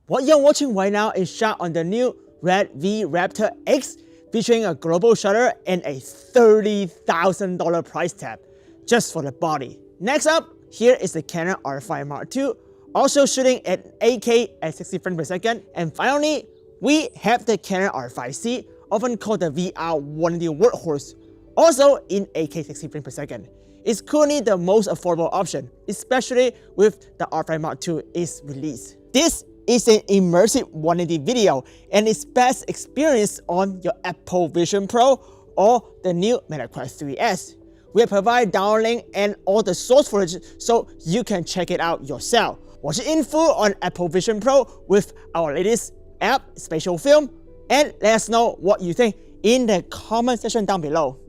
What you're watching right now is shot on the new RED V-RAPTOR X, featuring a global shutter and a $30,000 price tag just for the body. Next up, here is the Canon R5 Mark II, also shooting at 8K at 60 frames per second. And finally, we have the Canon R5C, often called the VR180 workhorse, also in 8K 60 frames per second. It's currently the most affordable option, especially with the R5 Mark II is released. This is an immersive 180 video and is best experienced on your Apple Vision Pro or the new Meta Quest 3S. We provide downlink and all the source footage so you can check it out yourself. Watch it in full on Apple Vision Pro with our latest app, Spatial Film, and let us know what you think in the comment section down below.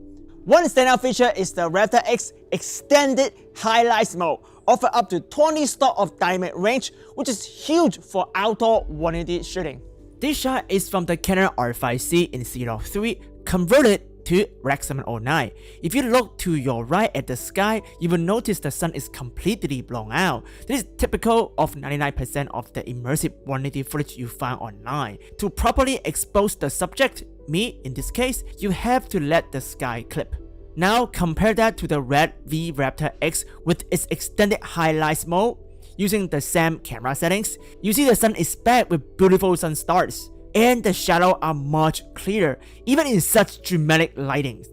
One standout feature is the RAPTOR X Extended Highlights Mode, offer up to 20 stops of dynamic range, which is huge for outdoor 180 shooting. This shot is from the Canon R5C in C.3 converted to Rec. 709. If you look to your right at the sky, you will notice the sun is completely blown out. This is typical of 99% of the immersive 180 footage you find online. To properly expose the subject, me in this case, you have to let the sky clip. Now compare that to the RED V-RAPTOR X with its extended highlights mode. Using the same camera settings, you see the sun is back with beautiful sun stars, and the shadows are much clearer, even in such dramatic lighting.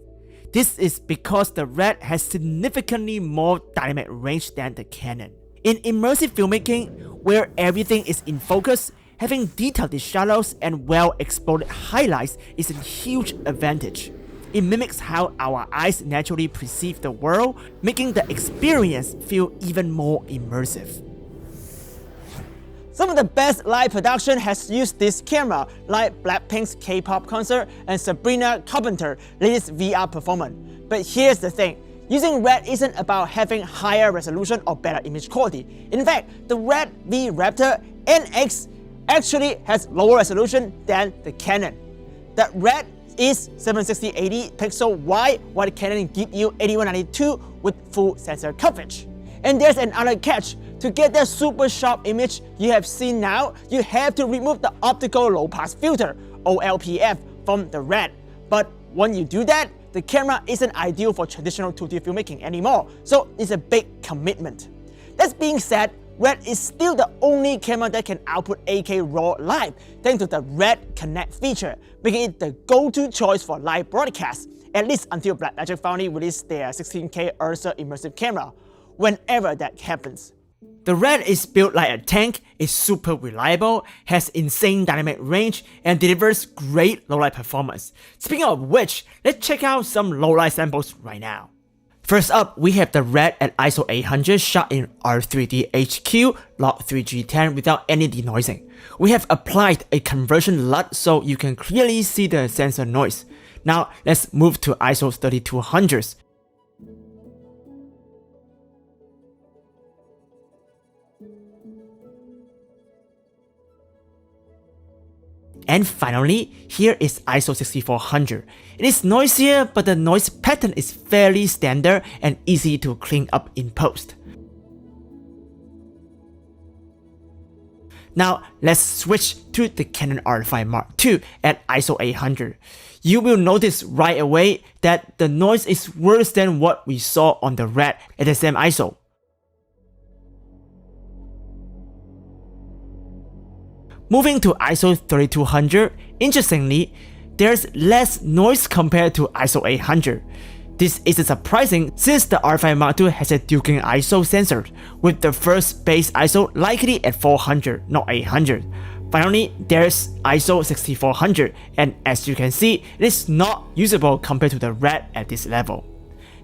This is because the RED has significantly more dynamic range than the Canon. In immersive filmmaking, where everything is in focus, having detailed shadows and well-exposed highlights is a huge advantage. It mimics how our eyes naturally perceive the world, making the experience feel even more immersive. Some of the best live production has used this camera, like Blackpink's K-pop concert and Sabrina Carpenter's latest VR performance. But here's the thing, using RED isn't about having higher resolution or better image quality. In fact, the RED V-RAPTOR NX actually has lower resolution than the Canon. The RED is 760-80 pixel wide, while the Canon gives you 8192 with full sensor coverage. And there's another catch. To get that super sharp image you have seen now, you have to remove the optical low pass filter, OLPF, from the RED. But when you do that, the camera isn't ideal for traditional 2D filmmaking anymore, so it's a big commitment. That being said, RED is still the only camera that can output 8K RAW live thanks to the RED Connect feature, making it the go-to choice for live broadcasts, at least until Blackmagic finally released their 16K Ursa immersive camera, whenever that happens. The RED is built like a tank, is super reliable, has insane dynamic range, and delivers great low-light performance. Speaking of which, let's check out some low-light samples right now. First up, we have the RED at ISO 800 shot in R3D HQ log 3G10 without any denoising. We have applied a conversion LUT so you can clearly see the sensor noise. Now let's move to ISO 3200s. And finally, here is ISO 6400. It is noisier, but the noise pattern is fairly standard and easy to clean up in post. Now let's switch to the Canon R5 Mark II at ISO 800. You will notice right away that the noise is worse than what we saw on the RED at the same ISO. Moving to ISO 3200, interestingly, there's less noise compared to ISO 800. This isn't surprising since the R5 Mark II has a dual ISO sensor, with the first base ISO likely at 400, not 800. Finally, there's ISO 6400, and as you can see, it is not usable compared to the RED at this level.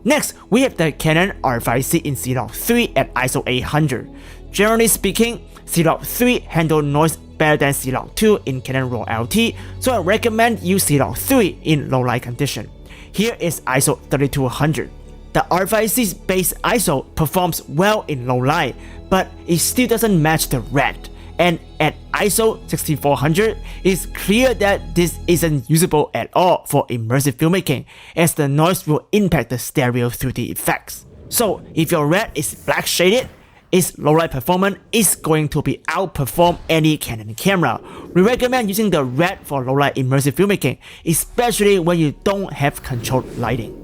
Next, we have the Canon R5C in C.3 at ISO 800. Generally speaking, C.3 handles noise better than C.2 in Canon RAW LT, so I recommend use C.3 in low light condition. Here is ISO 3200. The R5C's base ISO performs well in low light, but it still doesn't match the RED. And at ISO 6400, it's clear that this isn't usable at all for immersive filmmaking, as the noise will impact the stereo 3D effects. So if your RED is black shaded, its low-light performance is going to be outperform any Canon camera. We recommend using the RED for low-light immersive filmmaking, especially when you don't have controlled lighting.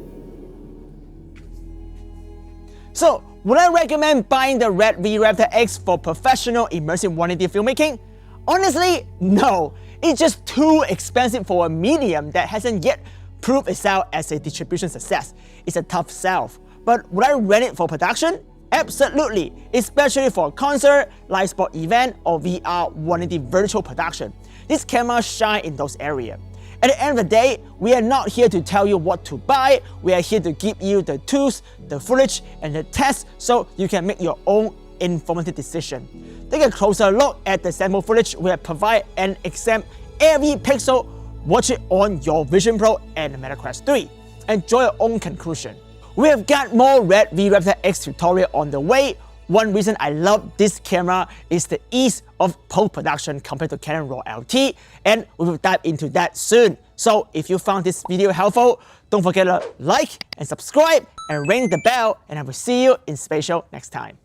So, would I recommend buying the RED V-RAPTOR X for professional immersive 180 filmmaking? Honestly, no. It's just too expensive for a medium that hasn't yet proved itself as a distribution success. It's a tough sell. But would I rent it for production? Absolutely, especially for a concert, live sport event, or VR180 virtual production. This camera shine in those areas. At the end of the day, we are not here to tell you what to buy. We are here to give you the tools, the footage, and the tests so you can make your own informative decision. Take a closer look at the sample footage we have provided and examine every pixel. Watch it on your Vision Pro and the Meta Quest 3. Enjoy your own conclusion. We have got more RED V-RAPTOR X tutorial on the way. One reason I love this camera is the ease of post-production compared to Canon RAW LT, and we will dive into that soon. So if you found this video helpful, don't forget to like and subscribe and ring the bell, and I will see you in Spatial next time.